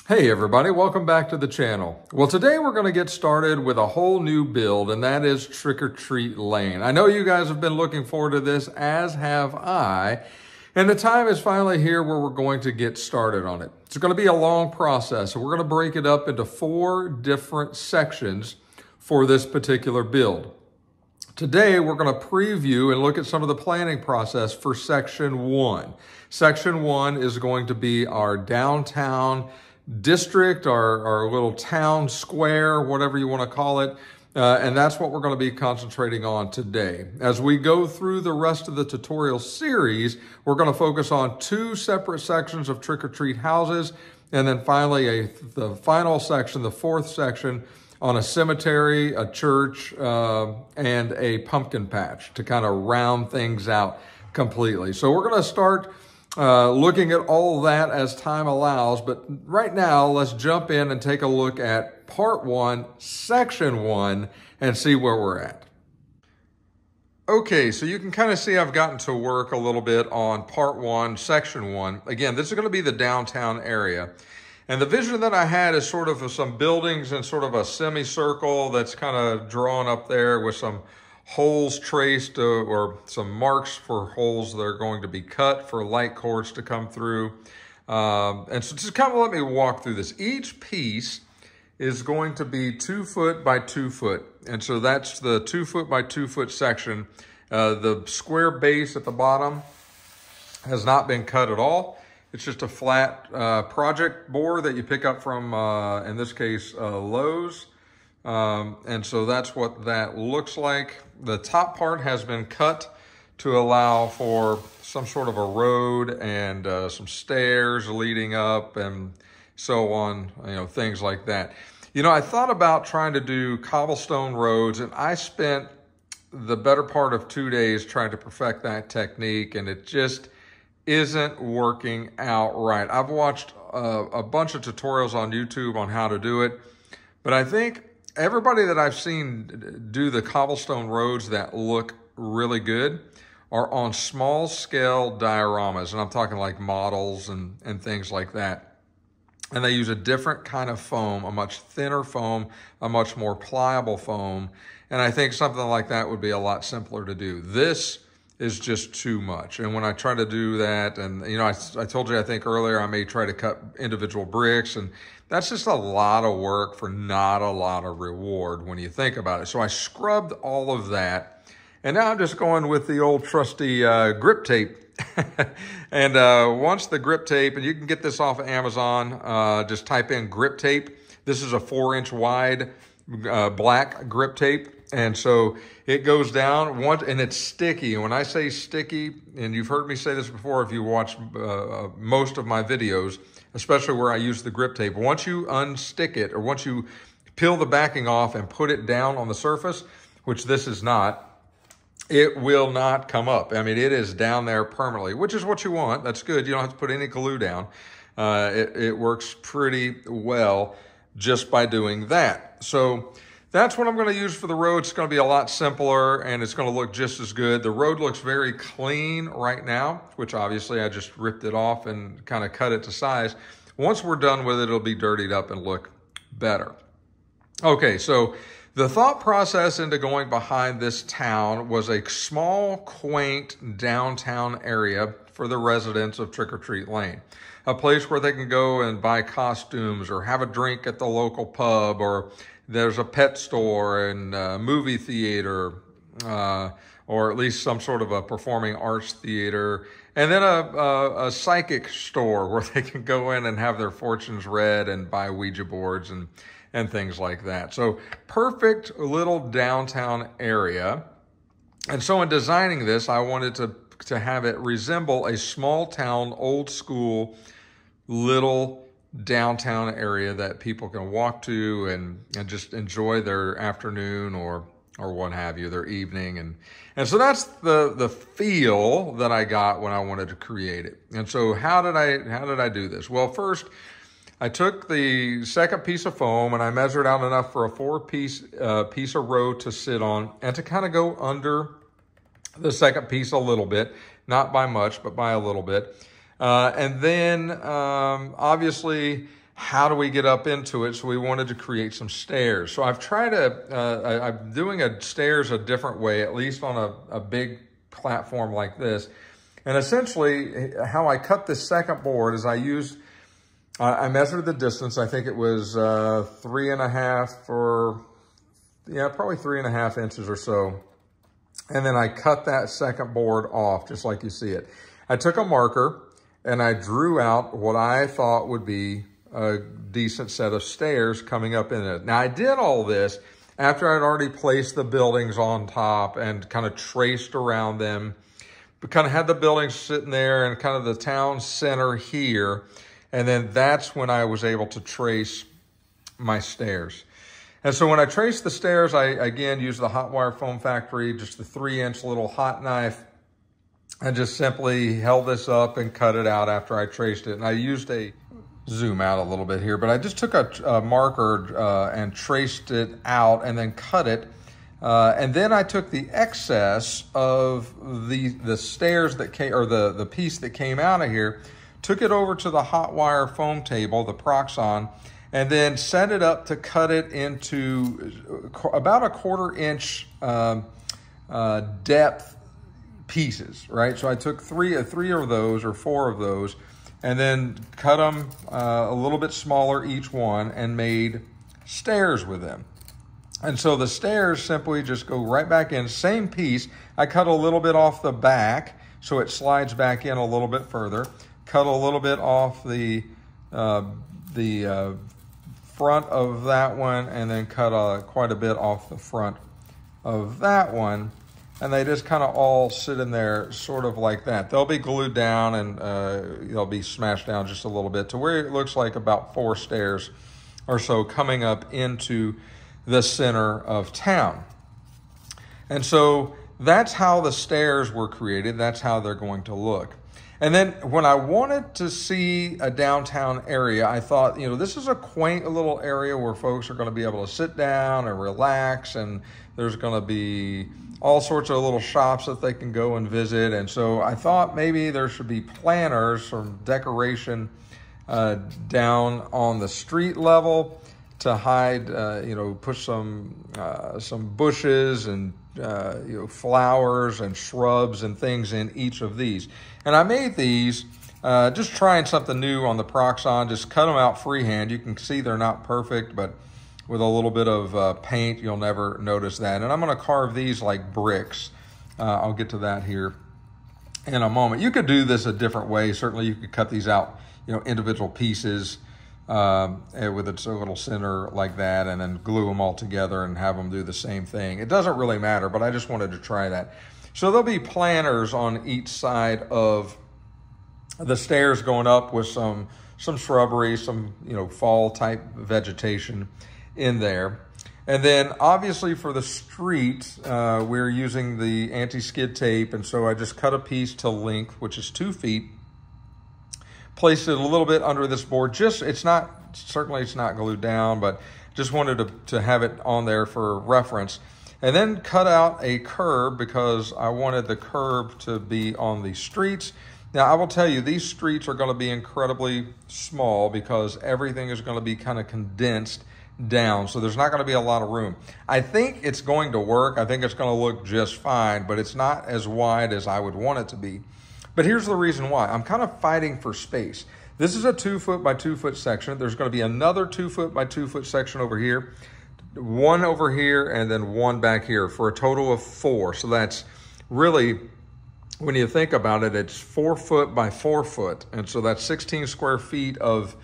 Hey everybody, welcome back to the channel. Well, today we're going to get started with a whole new build, and that is Trick or Treat Lane. I know you guys have been looking forward to this, as have I, and the time is finally here where we're going to get started on it. It's going to be a long process, so we're going to break it up into 4 different sections for this particular build. Today, we're going to preview and look at some of the planning process for Section 1. Section 1 is going to be our downtown district, our little town square, whatever you want to call it. And that's what we're going to be concentrating on today. As we go through the rest of the tutorial series, we're going to focus on 2 separate sections of trick-or-treat houses. And then finally, the final section, the 4th section, on a cemetery, a church, and a pumpkin patch to kind of round things out completely. So we're going to start looking at all that as time allows, but right now let's jump in and take a look at Part 1, Section 1, and see where we're at. Okay, so you can kind of see I've gotten to work a little bit on Part 1, Section 1. Again, this is going to be the downtown area. And the vision that I had is sort of some buildings in sort of a semicircle that's kind of drawn up there with some holes traced or some marks for holes that are going to be cut for light cords to come through. And so just kind of let me walk through this. Each piece is going to be 2 foot by 2 foot. And so that's the 2 foot by 2 foot section. The square base at the bottom has not been cut at all. It's just a flat project board that you pick up from, in this case, Lowe's. And so that's what that looks like. The top part has been cut to allow for some sort of a road and some stairs leading up and so on, things like that. I thought about trying to do cobblestone roads, and I spent the better part of 2 days trying to perfect that technique, and it just isn't working out right. I've watched a bunch of tutorials on YouTube on how to do it, but I think everybody that I've seen do the cobblestone roads that look really good are on small scale dioramas, and I'm talking like models and things like that. And they use a different kind of foam, a much thinner foam, a much more pliable foam, and I think something like that would be a lot simpler to do. This is just too much. And when I try to do that, and I told you, I think earlier, I may try to cut individual bricks, and that's just a lot of work for not a lot of reward when you think about it. So I scrubbed all of that, and now I'm just going with the old trusty grip tape. And once the grip tape, and you can get this off of Amazon, just type in grip tape. This is a 4-inch wide black grip tape. And so it goes down once, and it's sticky. And when I say sticky, and you've heard me say this before if you watch most of my videos, especially where I use the grip tape, once you unstick it, or once you peel the backing off and put it down on the surface, which this is not, it will not come up. I mean, it is down there permanently, which is what you want. That's good. You don't have to put any glue down. It works pretty well just by doing that. So that's what I'm going to use for the road. It's going to be a lot simpler, and it's going to look just as good. The road looks very clean right now, which obviously I just ripped it off and kind of cut it to size. Once we're done with it, it'll be dirtied up and look better. Okay, so the thought process into going behind this town was a small, quaint downtown area for the residents of Trick or Treat Lane. A place where they can go and buy costumes or have a drink at the local pub, or there's a pet store and a movie theater, or at least some sort of a performing arts theater, and then a psychic store where they can go in and have their fortunes read and buy Ouija boards and things like that. So perfect little downtown area. And so in designing this, I wanted to have it resemble a small town, old school, little downtown area that people can walk to and just enjoy their afternoon or what have you, their evening. And so that's the feel that I got when I wanted to create it. And so how did I do this? Well, first, I took the second piece of foam and I measured out enough for a 4-piece piece of road to sit on and to kind of go under the second piece a little bit, not by much, but by a little bit. And then obviously how do we get up into it? So we wanted to create some stairs. So I've tried I'm doing stairs a different way, at least on a big platform like this. And essentially how I cut this second board is I measured the distance. I think it was 3.5 or, yeah, probably 3.5 inches or so. And then I cut that second board off, just like you see it. I took a marker and I drew out what I thought would be a decent set of stairs coming up in it. Now, I did all this after I'd already placed the buildings on top and kind of traced around them. We kind of had the buildings sitting there and kind of the town center here. And then that's when I was able to trace my stairs. And so when I traced the stairs, I, again, used the Hot Wire Foam Factory, just the 3-inch little hot knife, and just simply held this up and cut it out after I traced it. And I used zoom out a little bit here, but I just took a marker and traced it out and then cut it. And then I took the excess of the stairs that came, or the piece that came out of here, took it over to the hot wire foam table, the Proxxon, and then set it up to cut it into about a 1/4 inch depth pieces, right? So I took three of those or 4 of those and then cut them a little bit smaller each one and made stairs with them. And so the stairs simply just go right back in, same piece. I cut a little bit off the back so it slides back in a little bit further. Cut a little bit off the front of that one, and then cut quite a bit off the front of that one. And they just kind of all sit in there sort of like that. They'll be glued down and they'll be smashed down just a little bit to where it looks like about 4 stairs or so coming up into the center of town. And so that's how the stairs were created. That's how they're going to look. And then when I wanted to see a downtown area, I thought, you know, this is a quaint little area where folks are going to be able to sit down and relax, and there's going to be all sorts of little shops that they can go and visit. And so I thought maybe there should be planters or decoration down on the street level to hide, you know, put some bushes and you know, flowers and shrubs and things in each of these. And I made these just trying something new on the Proxxon, just cut them out freehand. You can see they're not perfect, but with a little bit of paint, you'll never notice that. And I'm going to carve these like bricks. I'll get to that here in a moment. You could do this a different way. Certainly you could cut these out, you know, individual pieces with its little center like that, and then glue them all together and have them do the same thing. It doesn't really matter, but I just wanted to try that. So there'll be planters on each side of the stairs going up with some shrubbery, some, you know, fall type vegetation in there. And then obviously for the street, we're using the anti-skid tape. And so I just cut a piece to length, which is 2 feet. Placed it a little bit under this board. Certainly it's not glued down, but just wanted to have it on there for reference. And then cut out a curb because I wanted the curb to be on the streets. Now, I will tell you, these streets are going to be incredibly small because everything is going to be kind of condensed down. So there's not going to be a lot of room. I think it's going to work. I think it's going to look just fine, but it's not as wide as I would want it to be. But here's the reason why. I'm kind of fighting for space. This is a 2 foot by 2 foot section. There's going to be another 2 foot by 2 foot section over here, 1 over here, and then 1 back here for a total of 4. So that's really, when you think about it, it's 4 foot by 4 foot. And so that's 16 square feet of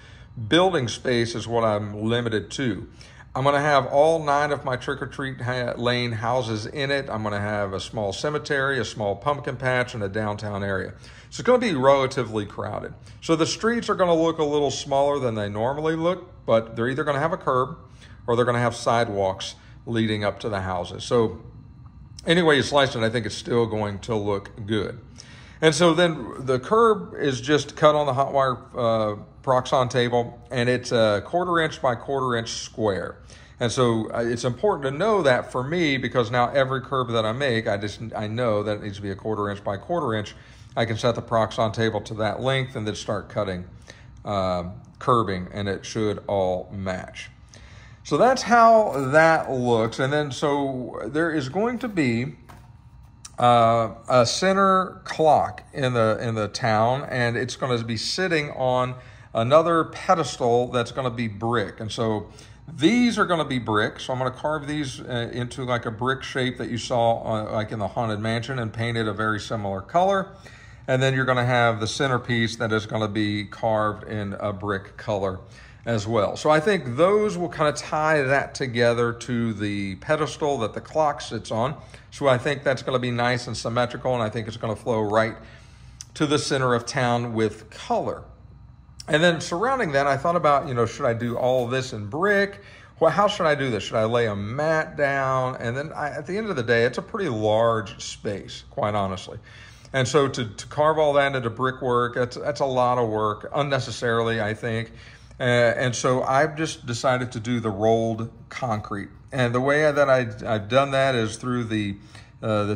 building space is what I'm limited to. I'm going to have all 9 of my trick-or-treat lane houses in it. I'm going to have a small cemetery, a small pumpkin patch, and a downtown area. So it's going to be relatively crowded. So the streets are going to look a little smaller than they normally look, but they're either going to have a curb or they're going to have sidewalks leading up to the houses. So anyway you slice it, I think it's still going to look good. And so then the curb is just cut on the hot wire Proxxon table, and it's a 1/4 inch by 1/4 inch square. And so it's important to know that for me, because now every curb that I make, I know that it needs to be a 1/4 inch by 1/4 inch. I can set the Proxxon table to that length and then start cutting curbing, and it should all match. So that's how that looks. And then so there is going to be a center clock in the town, and it's going to be sitting on another pedestal that's going to be brick. And so these are going to be brick. So I'm going to carve these into like a brick shape that you saw like in the Haunted Mansion, and paint it a very similar color. And then you're going to have the centerpiece that is going to be carved in a brick color as well. So I think those will kind of tie that together to the pedestal that the clock sits on. So I think that's going to be nice and symmetrical, and I think it's going to flow right to the center of town with color. And then surrounding that, I thought about, should I do all of this in brick? Well, how should I do this? Should I lay a mat down? And then at the end of the day, it's a pretty large space, quite honestly. And so to carve all that into brickwork, that's a lot of work, unnecessarily, I think. And so I've just decided to do the rolled concrete. And the way that I've done that is through the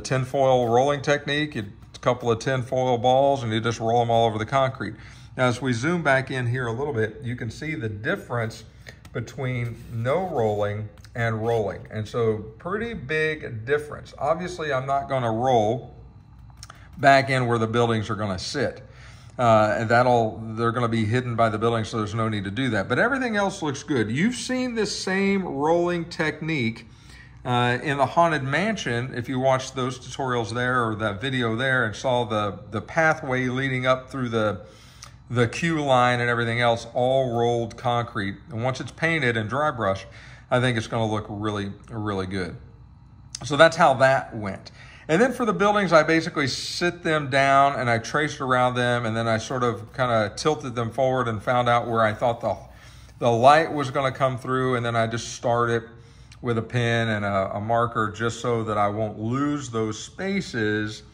tinfoil rolling technique. A couple of tinfoil balls, and you just roll them all over the concrete. Now, as we zoom back in here a little bit, you can see the difference between no rolling and rolling. And so pretty big difference. Obviously, I'm not going to roll back in where the buildings are going to sit. And they're going to be hidden by the building, so there's no need to do that. But everything else looks good. You've seen this same rolling technique in the Haunted Mansion, if you watched those tutorials there or that video there and saw the pathway leading up through the queue line and everything else, all rolled concrete. And once it's painted and dry brush, I think it's going to look really, really good. So that's how that went. And then for the buildings, I basically sit them down and I traced around them, and then I sort of kind of tilted them forward and found out where I thought the light was going to come through, and then I just start it with a pen and a marker just so that I won't lose those spaces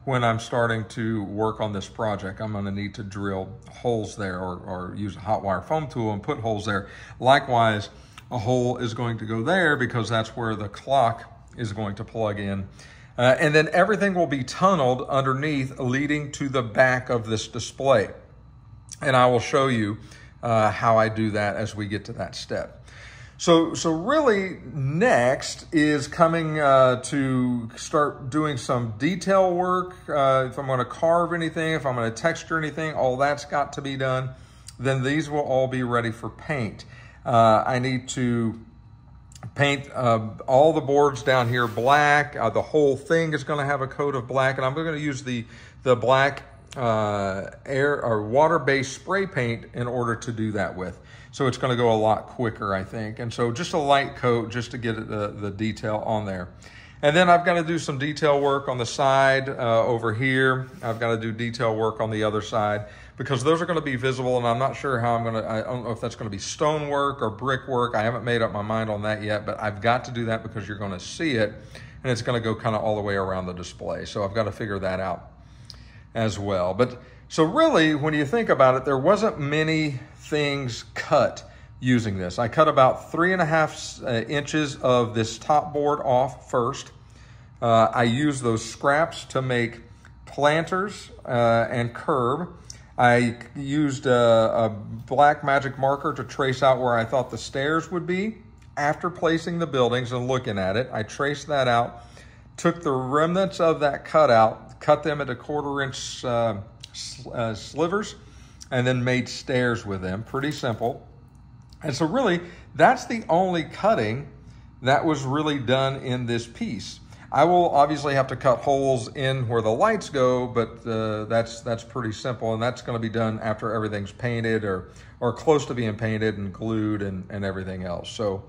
when I'm starting to work on this project. I'm going to need to drill holes there or use a hot wire foam tool and put holes there. Likewise, a hole is going to go there because that's where the clock is going to plug in. And then everything will be tunneled underneath, leading to the back of this display. And I will show you how I do that as we get to that step. So really next is coming to start doing some detail work. If I'm going to carve anything, if I'm going to texture anything, all that's got to be done. Then these will all be ready for paint. I need to paint all the boards down here black. The whole thing is going to have a coat of black, and I'm going to use the black air or water-based spray paint in order to do that with. So it's going to go a lot quicker, I think. And so just a light coat just to get the detail on there. And then I've got to do some detail work on the side over here. I've got to do detail work on the other side because those are going to be visible, and I'm not sure how I don't know if that's going to be stonework or brickwork. I haven't made up my mind on that yet, but I've got to do that because you're going to see it, and it's going to go kind of all the way around the display. So I've got to figure that out as well. But so really, when you think about it, there wasn't many things cut using this. I cut about 3.5 inches of this top board off first. I used those scraps to make planters and curb. I used a black magic marker to trace out where I thought the stairs would be. After placing the buildings and looking at it, I traced that out, took the remnants of that cutout, cut them into 1/4 inch slivers, and then made stairs with them. Pretty simple. And so really, that's the only cutting that was really done in this piece. I will obviously have to cut holes in where the lights go, but that's pretty simple, and that's going to be done after everything's painted or close to being painted and glued and everything else. So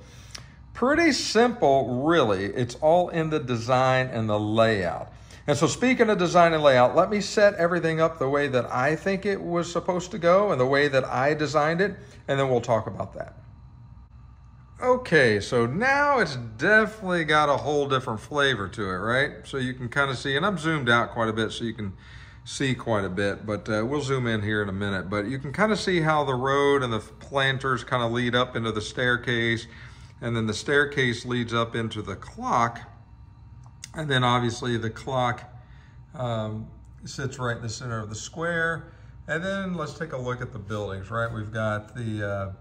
pretty simple, really. It's all in the design and the layout. And so speaking of design and layout, let me set everything up the way that I think it was supposed to go and the way that I designed it, and then we'll talk about that. Okay, so now it's definitely got a whole different flavor to it, right? So you can kind of see, and I'm zoomed out quite a bit so you can see quite a bit, but we'll zoom in here in a minute. But you can kind of see how the road and the planters kind of lead up into the staircase, and then the staircase leads up into the clock. And then obviously the clock sits right in the center of the square And then let's take a look at the buildings, right? We've got the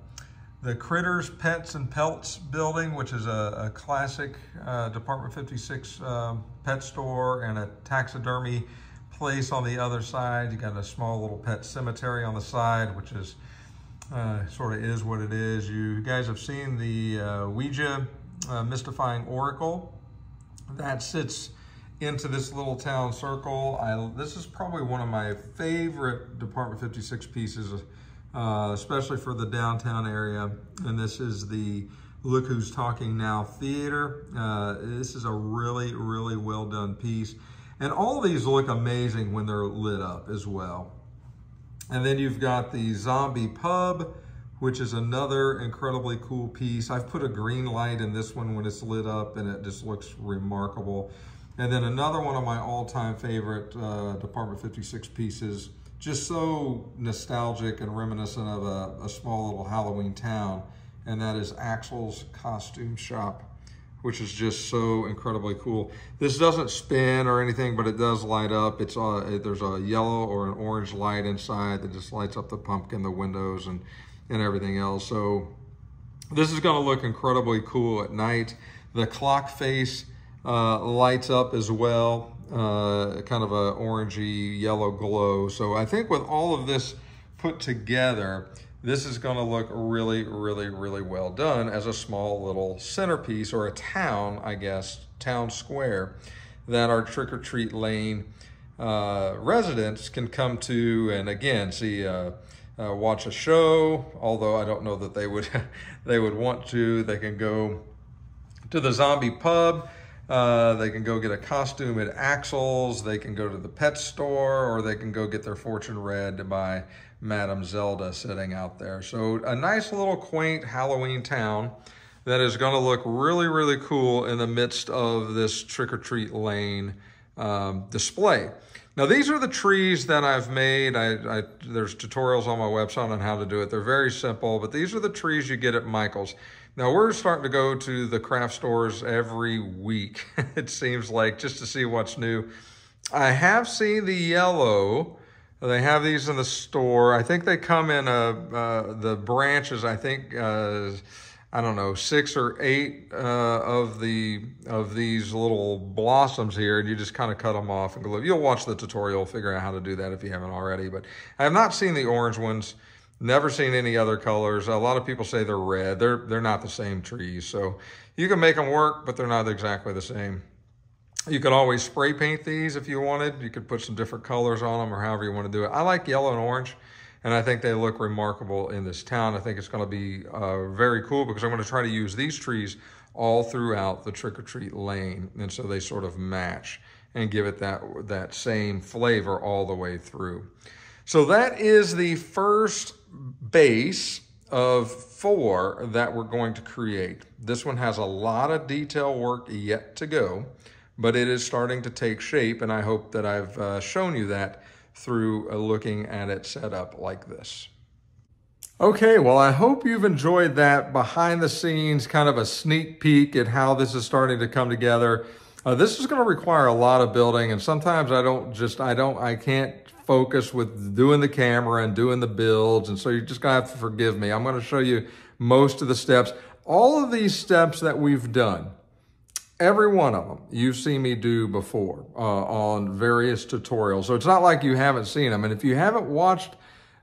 Critters Pets and Pelts building, which is a classic Department 56 pet store and a taxidermy place on the other side. You got a small little pet cemetery on the side, which is sort of is what it is. You guys have seen the Ouija Mystifying Oracle. That sits into this little town circle. This is probably one of my favorite Department 56 pieces, especially for the downtown area. And this is the Look Who's Talking Now Theater. This is a really, really well done piece. And all of these look amazing when they're lit up as well. And then you've got the Zombie Pub, which is another incredibly cool piece. I've put a green light in this one when it's lit up, and it just looks remarkable. And then another one of my all-time favorite Department 56 pieces, just so nostalgic and reminiscent of a small little Halloween town, and that is Axel's Costume Shop, which is just so incredibly cool. This doesn't spin or anything, but it does light up. It's there's a yellow or an orange light inside that just lights up the pumpkin, the windows, and everything else. So this is gonna look incredibly cool at night. The clock face lights up as well, kind of a orangey yellow glow. So I think with all of this put together, this is gonna look really, really, really well done as a small little centerpiece, or a town, I guess, town square that our Trick or Treat Lane residents can come to and again see, watch a show. Although I don't know that they would they would want to. They can go to the Zombie Pub. They can go get a costume at Axel's. They can go to the pet store, or they can go get their fortune read by Madame Zelda sitting out there. So a nice little quaint Halloween town that is going to look really, really cool in the midst of this Trick or Treat Lane display. Now, these are the trees that I've made. There's tutorials on my website on how to do it. They're very simple, but these are the trees you get at Michael's. Now, we're starting to go to the craft stores every week, it seems like, just to see what's new. I have seen the yellow. They have these in the store. I think they come in the branches, I think, I don't know, 6 or 8 of these little blossoms here, and you just kind of cut them off and go. You'll watch the tutorial, figure out how to do that if you haven't already. But I have not seen the orange ones. Never seen any other colors. A lot of people say they're red. They're not the same trees, so you can make them work, but they're not exactly the same. You could always spray paint these if you wanted. You could put some different colors on them, or however you want to do it. I like yellow and orange, and I think they look remarkable in this town. I think it's going to be very cool, because I'm going to try to use these trees all throughout the Trick or Treat Lane, and so they sort of match and give it that same flavor all the way through. So that is the first base of 4 that we're going to create. This one has a lot of detail work yet to go, but it is starting to take shape, and I hope that I've shown you that through looking at it set up like this. Okay, well, I hope you've enjoyed that behind the scenes, kind of a sneak peek at how this is starting to come together. This is going to require a lot of building, and sometimes I can't focus with doing the camera and doing the builds, and so you're just gonna have to forgive me. I'm going to show you most of the steps. All of these steps that we've done, every one of them you've seen me do before on various tutorials, so it's not like you haven't seen them. And if you haven't watched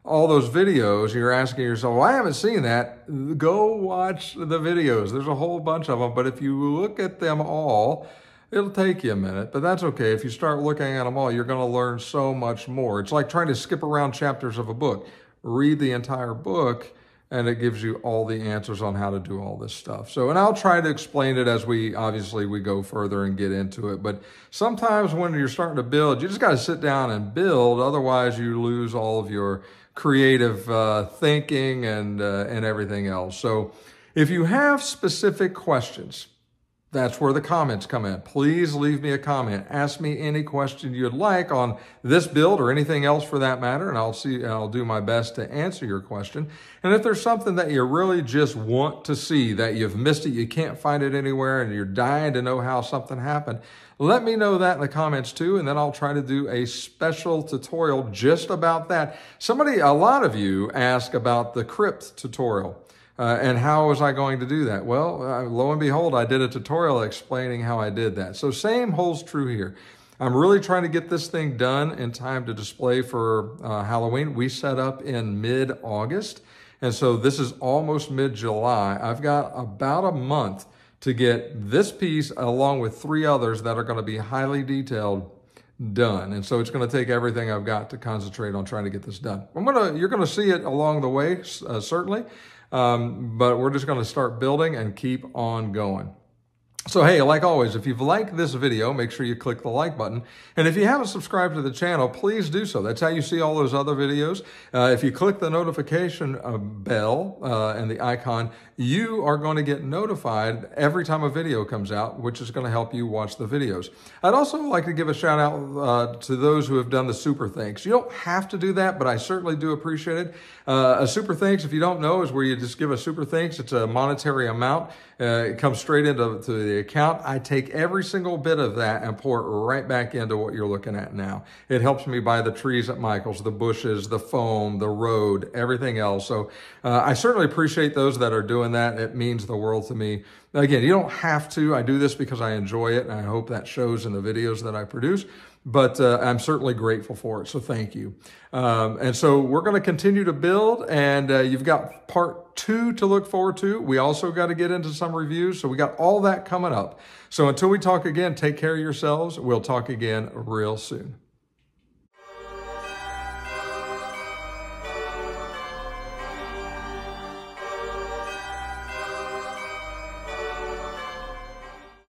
all those videos, you're asking yourself, well, I haven't seen that. Go watch the videos. There's a whole bunch of them, but if you look at them all, it'll take you a minute, but that's okay. If you start looking at them all, you're going to learn so much more. It's like trying to skip around chapters of a book. Read the entire book, and it gives you all the answers on how to do all this stuff. So, and I'll try to explain it as we go further and get into it. But sometimes when you're starting to build, you just got to sit down and build. Otherwise, you lose all of your creative thinking and everything else. So if you have specific questions That's where the comments come in. Please leave me a comment. Ask me any question you'd like on this build or anything else for that matter, and I'll do my best to answer your question. And if there's something that you really just want to see, that you've missed it, you can't find it anywhere, and you're dying to know how something happened, let me know that in the comments too, and then I'll try to do a special tutorial just about that. A lot of you ask about the crypt tutorial. And how was I going to do that? Well, lo and behold, I did a tutorial explaining how I did that. So same holds true here. I'm really trying to get this thing done in time to display for Halloween. We set up in mid-August, and so this is almost mid-July. I've got about a month to get this piece along with 3 others that are going to be highly detailed done. And so it's going to take everything I've got to concentrate on trying to get this done. You're going to see it along the way, certainly. But we're just going to start building and keep on going. So, hey, like always, if you've liked this video, make sure you click the like button. And if you haven't subscribed to the channel, please do so. That's how you see all those other videos. If you click the notification bell and the icon, you are going to get notified every time a video comes out, which is going to help you watch the videos. I'd also like to give a shout out to those who have done the super thanks. You don't have to do that, but I certainly do appreciate it. A super thanks, if you don't know, is where you just give a super thanks. It's a monetary amount. It comes straight into the account. I take every single bit of that and pour it right back into what you're looking at now. It helps me buy the trees at Michael's, the bushes, the foam, the road, everything else. So I certainly appreciate those that are doing that. It means the world to me. Again, you don't have to. I do this because I enjoy it, and I hope that shows in the videos that I produce. But I'm certainly grateful for it, so thank you. And so we're going to continue to build, and you've got part 2 to look forward to. We also got to get into some reviews, so we got all that coming up. So until we talk again, take care of yourselves. We'll talk again real soon.